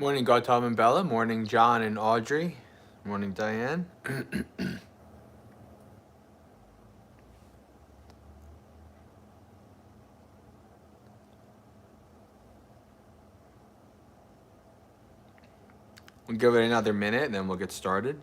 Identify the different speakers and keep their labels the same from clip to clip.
Speaker 1: Morning, Gautam and Bella. Morning, John and Audrey. Morning, Diane. We'll give it another minute and then we'll get started.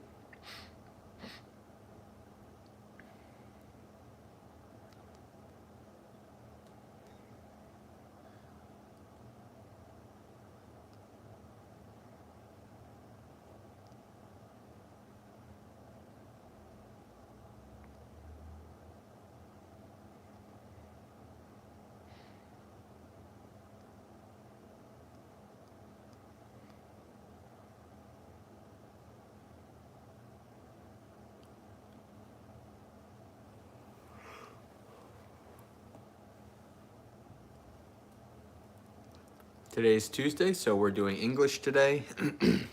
Speaker 1: Today's Tuesday, so we're doing English today,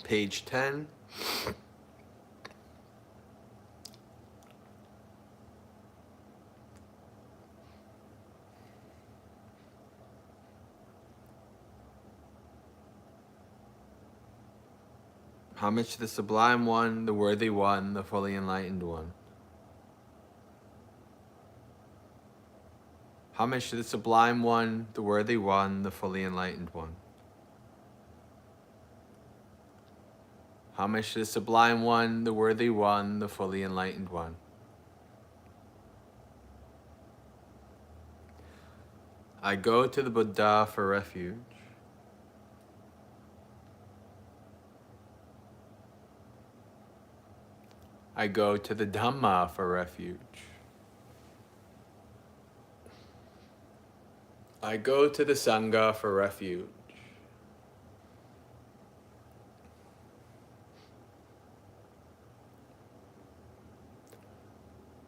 Speaker 1: page 10. Homage to the Sublime One, the Worthy One, the Fully Enlightened One. Homage to the Sublime One, the Worthy One, the Fully Enlightened One. Homage to the Sublime One, the Worthy One, the Fully Enlightened One. I go to the Buddha for refuge. I go to the Dhamma for refuge. I go to the Sangha for refuge.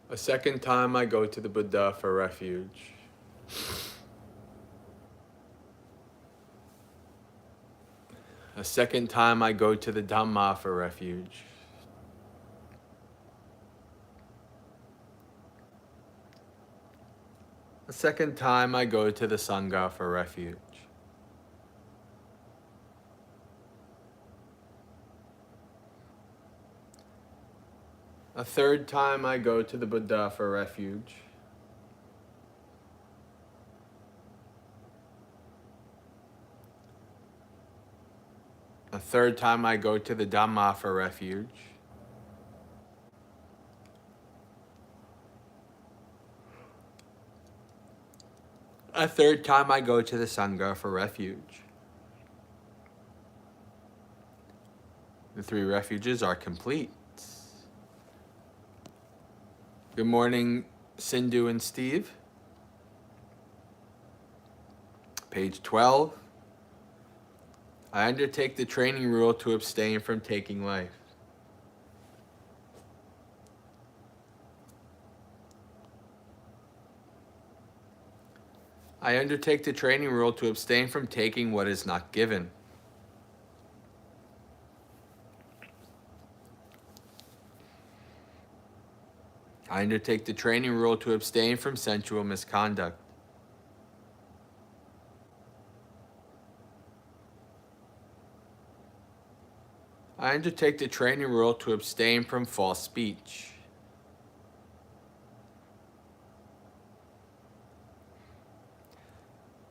Speaker 1: A second time I go to the Buddha for refuge. A second time I go to the Dhamma for refuge. A second time I go to the Sangha for refuge. A third time I go to the Buddha for refuge. A third time I go to the Dhamma for refuge. A third time I go to the Sangha for refuge. The three refuges are complete. Good morning, Sindhu and Steve. Page 12. I undertake the training rule to abstain from taking life. I undertake the training rule to abstain from taking what is not given. I undertake the training rule to abstain from sensual misconduct. I undertake the training rule to abstain from false speech.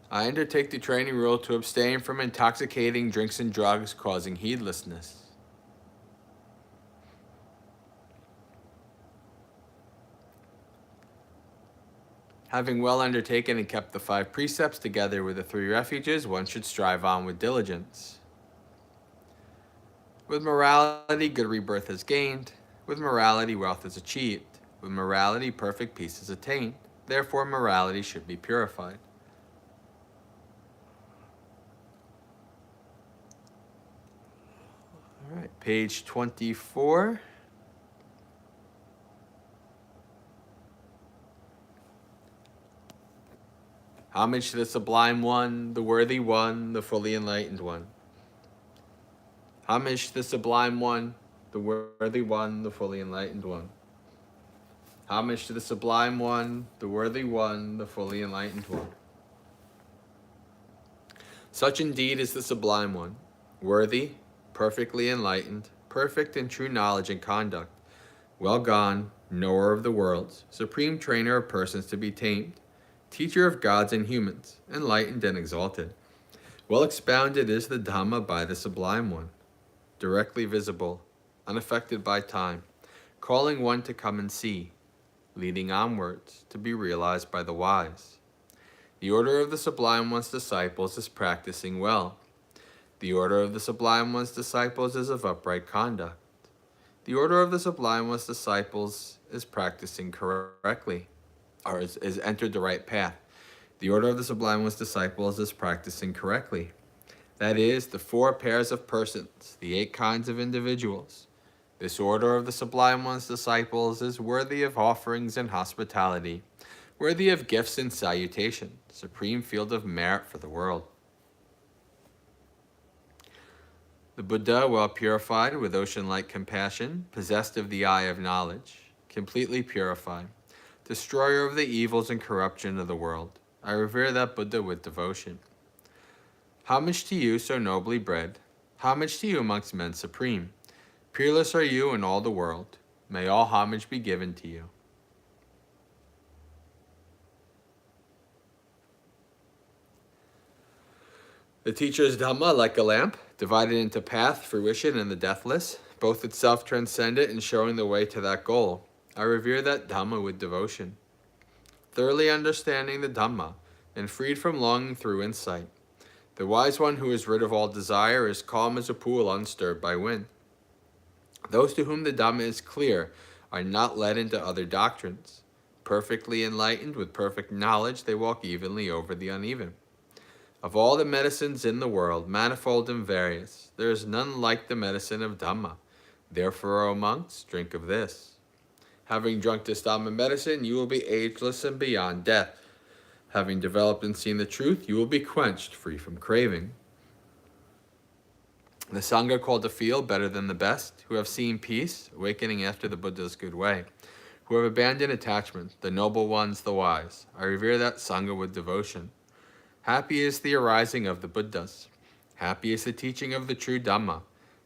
Speaker 1: I undertake the training rule to abstain from intoxicating drinks and drugs causing heedlessness. Having well undertaken and kept the 5 precepts together with the 3 refuges, one should strive on with diligence. With morality, good rebirth is gained. With morality, wealth is achieved. With morality, perfect peace is attained. Therefore, morality should be purified. All right, page 24. Homage to the Sublime One, the Worthy One, the Fully Enlightened One. Homage to the Sublime One, the Worthy One, the Fully Enlightened One. Homage to the Sublime One, the Worthy One, the Fully Enlightened One. Such indeed is the Sublime One, worthy, perfectly enlightened, perfect in true knowledge and conduct, well gone, knower of the worlds, supreme trainer of persons to be tamed, teacher of gods and humans, enlightened and exalted. Well expounded is the Dhamma by the Sublime One, directly visible, unaffected by time, calling one to come and see, leading onwards to be realized by the wise. The order of the Sublime One's disciples is practicing well. The order of the Sublime One's disciples is of upright conduct. The order of the Sublime One's disciples is practicing correctly, or is entered the right path. The order of the Sublime One's disciples is practicing correctly. That is, the 4 pairs of persons, the 8 kinds of individuals. This order of the Sublime One's disciples is worthy of offerings and hospitality, worthy of gifts and salutation, supreme field of merit for the world. The Buddha, well purified with ocean-like compassion, possessed of the eye of knowledge, completely purified, destroyer of the evils and corruption of the world. I revere that Buddha with devotion. Homage to you, so nobly bred. Homage to you amongst men supreme. Peerless are you in all the world. May all homage be given to you. The teacher's Dhamma, like a lamp, divided into path, fruition, and the deathless, both itself transcendent and showing the way to that goal. I revere that Dhamma with devotion. Thoroughly understanding the Dhamma, and freed from longing through insight. The wise one who is rid of all desire is calm as a pool undisturbed by wind. Those to whom the Dhamma is clear are not led into other doctrines. Perfectly enlightened with perfect knowledge, they walk evenly over the uneven. Of all the medicines in the world, manifold and various, there is none like the medicine of Dhamma. Therefore, O monks, drink of this. Having drunk this Dhamma medicine, you will be ageless and beyond death. Having developed and seen the truth, you will be quenched, free from craving. The Sangha called to feel better than the best, who have seen peace, awakening after the Buddha's good way, who have abandoned attachment, the noble ones, the wise. I revere that Sangha with devotion. Happy is the arising of the Buddhas. Happy is the teaching of the true Dhamma.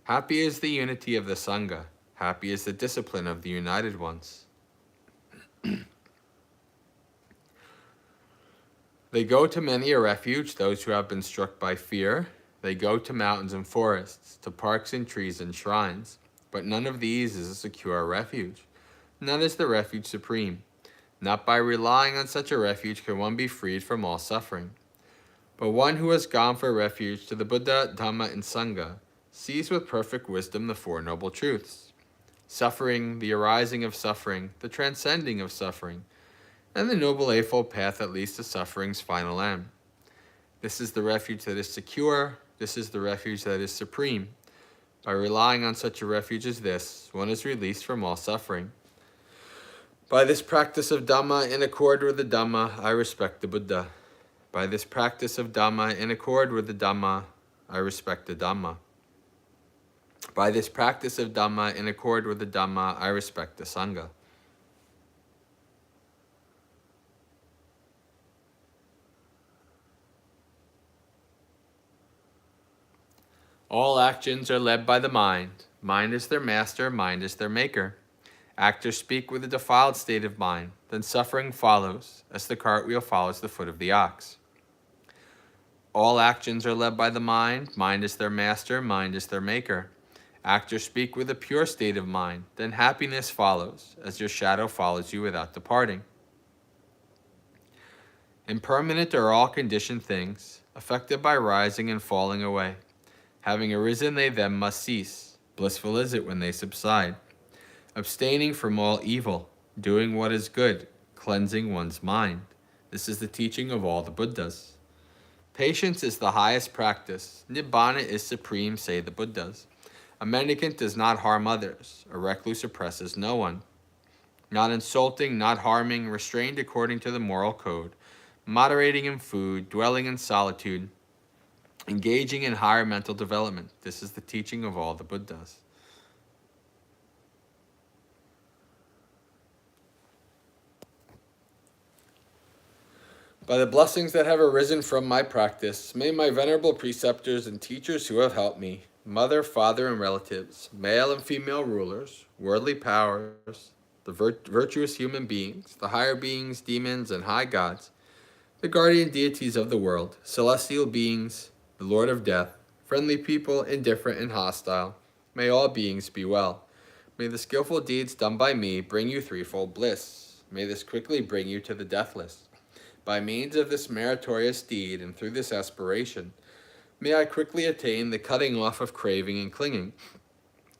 Speaker 1: Happy is the unity of the Sangha. Happy is the discipline of the united ones. They go to many a refuge, those who have been struck by fear. They go to mountains and forests, to parks and trees and shrines. But none of these is a secure refuge. None is the refuge supreme. Not by relying on such a refuge can one be freed from all suffering. But one who has gone for refuge to the Buddha, Dhamma, and Sangha sees with perfect wisdom the 4 noble truths. Suffering, the arising of suffering, the transcending of suffering, and the Noble Eightfold Path that leads to suffering's final end. This is the refuge that is secure. This is the refuge that is supreme. By relying on such a refuge as this, one is released from all suffering. By this practice of Dhamma in accord with the Dhamma, I respect the Buddha. By this practice of Dhamma in accord with the Dhamma, I respect the Dhamma. By this practice of Dhamma in accord with the Dhamma, I respect the Sangha. All actions are led by the mind. Mind is their master, mind is their maker. Actors speak with a defiled state of mind, then suffering follows, as the cartwheel follows the foot of the ox. All actions are led by the mind. Mind is their master, mind is their maker. Actors speak with a pure state of mind, then happiness follows, as your shadow follows you without departing. Impermanent are all conditioned things, affected by rising and falling away. Having arisen, they then must cease. Blissful is it when they subside. Abstaining from all evil, doing what is good, cleansing one's mind. This is the teaching of all the Buddhas. Patience is the highest practice. Nibbana is supreme, say the Buddhas. A mendicant does not harm others. A recluse oppresses no one. Not insulting, not harming, restrained according to the moral code, moderating in food, dwelling in solitude, engaging in higher mental development. This is the teaching of all the Buddhas. By the blessings that have arisen from my practice, may my venerable preceptors and teachers who have helped me, mother, father, and relatives, male and female rulers, worldly powers, the virtuous human beings, the higher beings, demons, and high gods, the guardian deities of the world, celestial beings, the Lord of Death, friendly people, indifferent and hostile, may all beings be well. May the skillful deeds done by me bring you threefold bliss. May this quickly bring you to the deathless. By means of this meritorious deed and through this aspiration, may I quickly attain the cutting off of craving and clinging.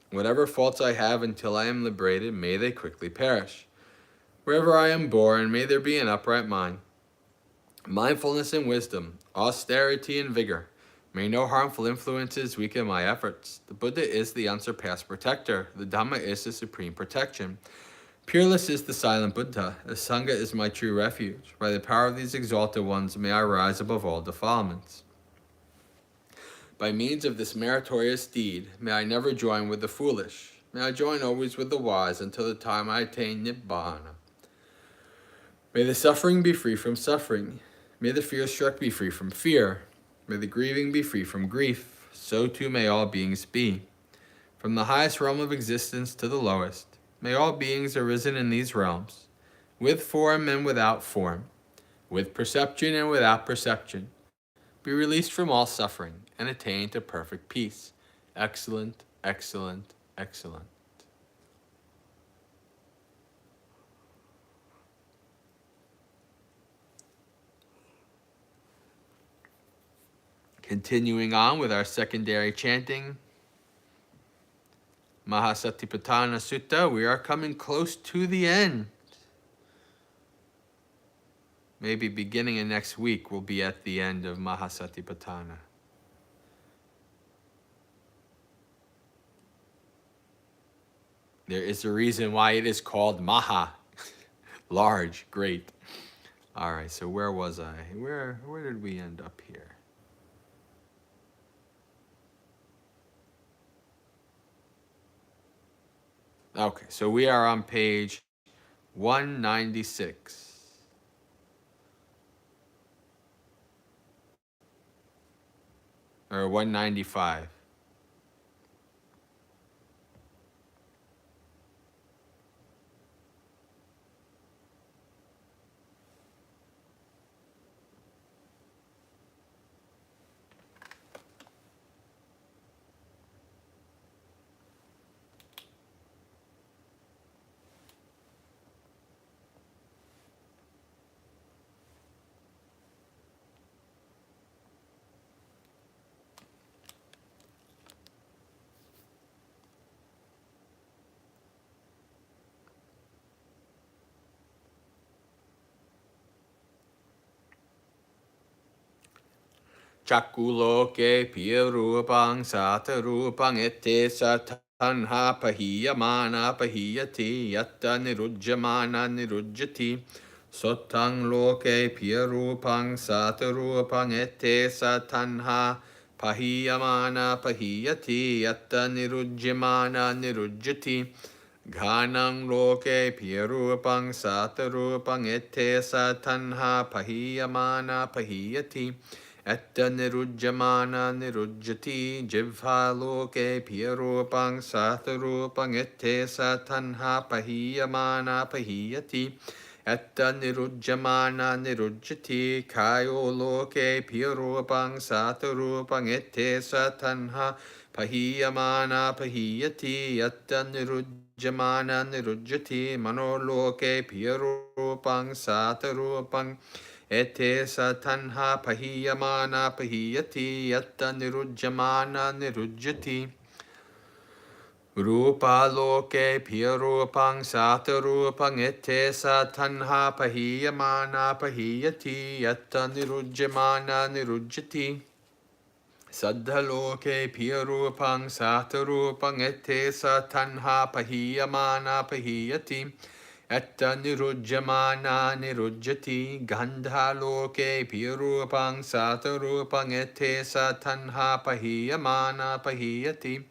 Speaker 1: Whatever faults I have until I am liberated, may they quickly perish. Wherever I am born, may there be an upright mind, mindfulness and wisdom, austerity and vigor. May no harmful influences weaken my efforts. The Buddha is the unsurpassed protector. The Dhamma is the supreme protection. Peerless is the silent Buddha. The Sangha is my true refuge. By the power of these exalted ones, may I rise above all defilements. By means of this meritorious deed, may I never join with the foolish. May I join always with the wise until the time I attain Nibbana. May the suffering be free from suffering. May the fear-struck be free from fear. May the grieving be free from grief. So too may all beings be. From the highest realm of existence to the lowest, may all beings arisen in these realms, with form and without form, with perception and without perception, be released from all suffering and attain to perfect peace. Excellent, excellent, excellent. Continuing on with our secondary chanting, Mahasatipatthana Sutta, we are coming close to the end. Maybe beginning of next week we'll be at the end of Mahasatipatthana. There is a reason why it is called Maha, large, great. All right, so where was I? Where did we end up here? Okay, so we are on page 196. Or 195. Chakuloke piyarupang satarupang ete satanha pahiyamana pahiyati yatta nirujyamana nirujyati sotang loke piyarupang satarupang ete satanha pahiyamana pahiyati yatta nirujyamana nirujyati Ghanang loke piyarupang satarupang ete satanha pahiyamana pahiyati etta nirujyamana nirujyati jivha loke piyarupang satarupang ette satanha pahiyamana pahiyati etta nirujyamana nirujyati kayo loke piyarupang satarupang ette satanha pahiyamana pahiyati etta nirujyamana nirujyati manoloke piyarupang satarupang ete satanha pahiyamana pahiyati yatta nirujyamana nirujyati rupa loke piyarupang satarupang ete satanha pahiyamana pahiyati yatta nirujyamana nirujyati saddha loke piyarupang satarupang ete satanha pahiyamana pahiyati etta nirujyamana nirujyati gandha loke piyarupang satarupang ete satanha pahiyamana pahiyati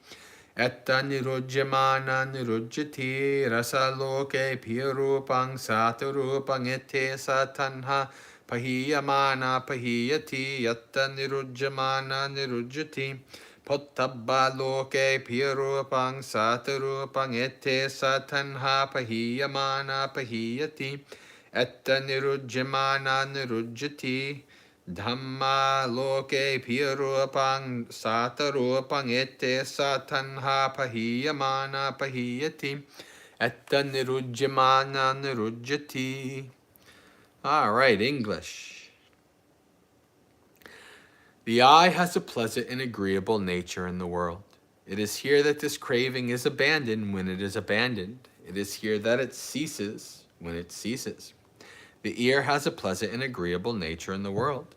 Speaker 1: etta nirujyamana nirujyati rasa loke piyarupang satarupang ete satanha pahiyamana pahiyati etta nirujyamana nirujyati pottabba loke piyarupang satarupang ete satanha pahiyamana pahiyati etta nirujyamana nirujyati dhamma loke piyarupang satarupang ete satanha pahiyamana pahiyati etta nirujyamana nirujyati. All right, English. The I has a pleasant and agreeable nature in the world. It is here that this craving is abandoned when it is abandoned. It is here that it ceases when it ceases. The ear has a pleasant and agreeable nature in the world.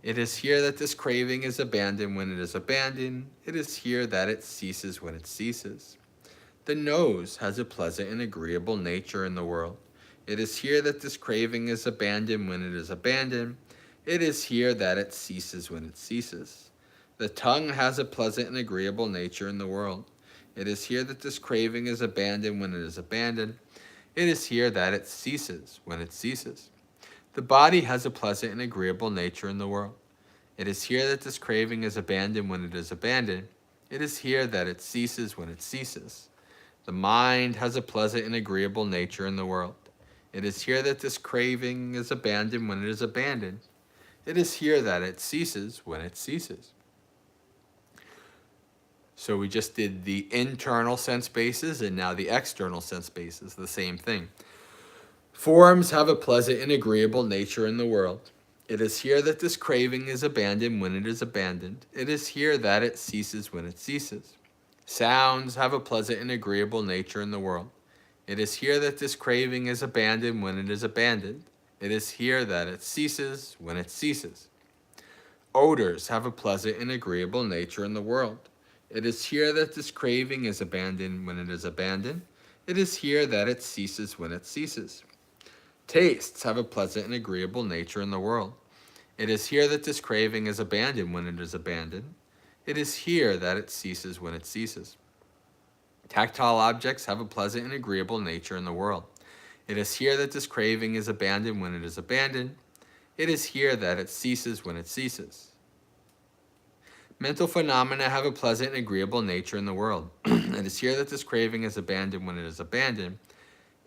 Speaker 1: It is here that this craving is abandoned when it is abandoned. It is here that it ceases when it ceases. The nose has a pleasant and agreeable nature in the world. It is here that this craving is abandoned when it is abandoned. It is here that it ceases when it ceases. The tongue has a pleasant and agreeable nature in the world. It is here that this craving is abandoned when it is abandoned. It is here that it ceases when it ceases. The body has a pleasant and agreeable nature in the world. It is here that this craving is abandoned when it is abandoned. It is here that it ceases when it ceases. The mind has a pleasant and agreeable nature in the world. It is here that this craving is abandoned when it is abandoned. It is here that it ceases when it ceases. So we just did the internal sense bases and now the external sense bases, the same thing. Forms have a pleasant and agreeable nature in the world. It is here that this craving is abandoned when it is abandoned. It is here that it ceases when it ceases. Sounds have a pleasant and agreeable nature in the world. It is here that this craving is abandoned when it is abandoned. It is here that it ceases when it ceases. Odors have a pleasant and agreeable nature in the world. It is here that this craving is abandoned when it is abandoned. It is here that it ceases when it ceases. Tastes have a pleasant and agreeable nature in the world. It is here that this craving is abandoned when it is abandoned. It is here that it ceases when it ceases. Tactile objects have a pleasant and agreeable nature in the world. It is here that this craving is abandoned when it is abandoned. It is here that it ceases when it ceases. Mental phenomena have a pleasant and agreeable nature in the world. It is here that this craving is abandoned when it is abandoned.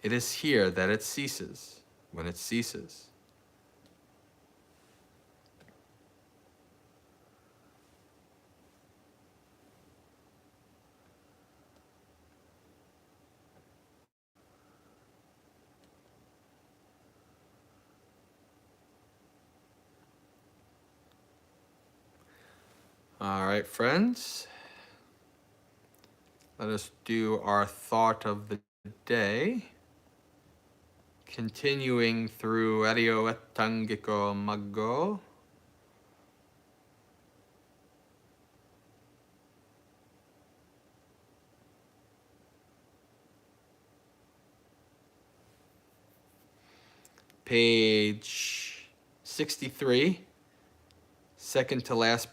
Speaker 1: It is here that it ceases when it ceases. All right, friends. Let us do our thought of the day. Continuing through Adio et Tangiko Maggo. Page 63. Second to last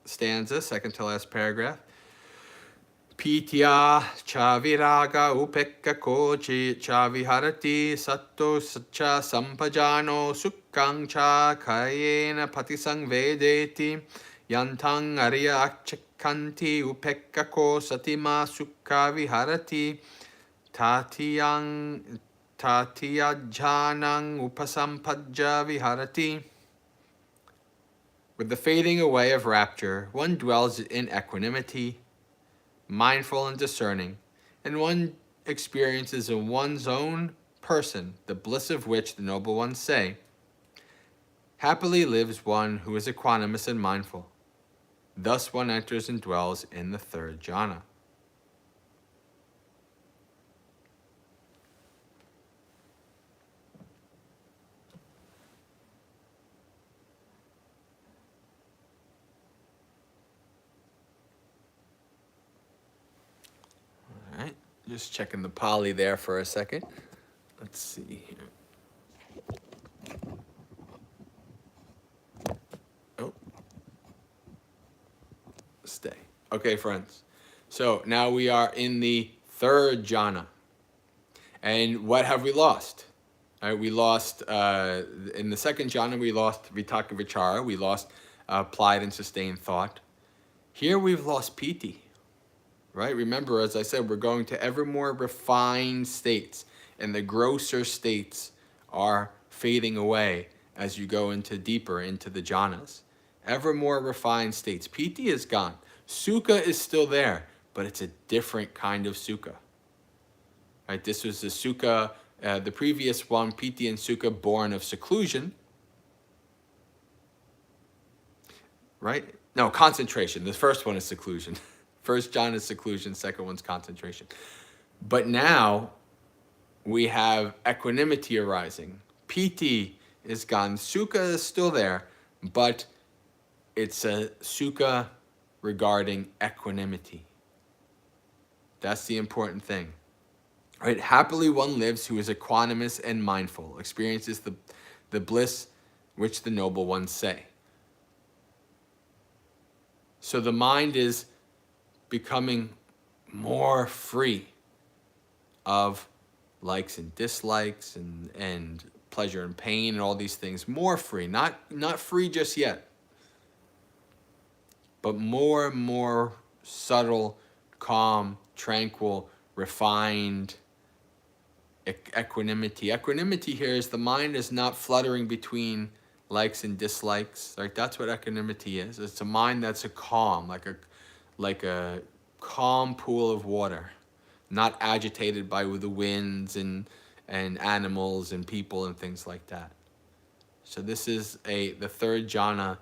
Speaker 1: stanza, second to last paragraph. Pitya cha viraga upekka kochi cha viharati satto cha sampajano sukkang cha kayena patisang vedeti yantang arya akchakanti upekka ko satima sukha viharati tatiyang tatiyajhanang upasampajja viharati. With the fading away of rapture, one dwells in equanimity, mindful and discerning, and one experiences in one's own person the bliss of which the noble ones say, happily lives one who is equanimous and mindful. Thus one enters and dwells in the third jhana. All right, just checking the Pali there for a second. Let's see here. Oh, stay. Okay, friends. So now we are in the third jhana. And what have we lost? All right, we lost, in the second jhana, we lost vitaka vichara. We lost applied and sustained thought. Here we've lost piti. Right? Remember, as I said, we're going to ever more refined states, and the grosser states are fading away as you go deeper into the jhanas. Ever more refined states. Piti is gone. Sukha is still there, but it's a different kind of sukha. Right? This was the sukha, the previous one, piti and sukha, born of seclusion. Right? No, concentration. The first one is seclusion. First jhana is seclusion, second one's concentration. But now we have equanimity arising. Piti is gone. Sukha is still there, but it's a sukha regarding equanimity. That's the important thing. Right? Happily one lives who is equanimous and mindful, experiences the bliss which the noble ones say. So the mind is becoming more free of likes and dislikes and pleasure and pain and all these things. More free, not free just yet, but more and more subtle, calm, tranquil, refined equanimity. Equanimity here is the mind is not fluttering between likes and dislikes. Right? That's what equanimity is. It's a mind that's a calm, like a calm pool of water, not agitated by the winds and animals and people and things like that. So this is the third jhana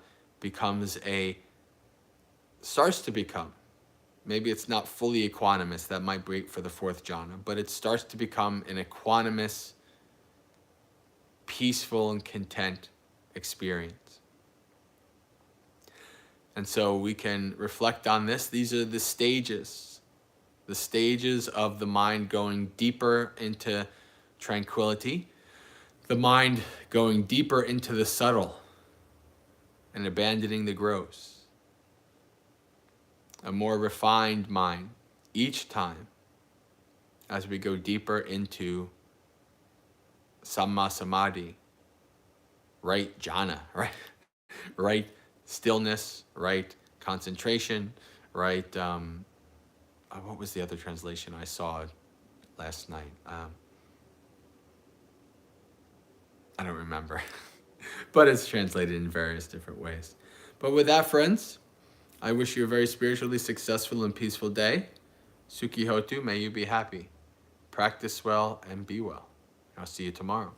Speaker 1: starts to become, maybe it's not fully equanimous, that might break for the fourth jhana, but it starts to become an equanimous, peaceful and content experience. And so we can reflect on this. These are the stages of the mind going deeper into tranquility, the mind going deeper into the subtle and abandoning the gross. A more refined mind each time as we go deeper into samma samadhi, right jhana, right stillness, right concentration, right, what was the other translation I saw last night? I don't remember, but it's translated in various different ways. But with that, friends, I wish you a very spiritually successful and peaceful day. Sukhi Hotu, may you be happy. Practice well and be well. I'll see you tomorrow.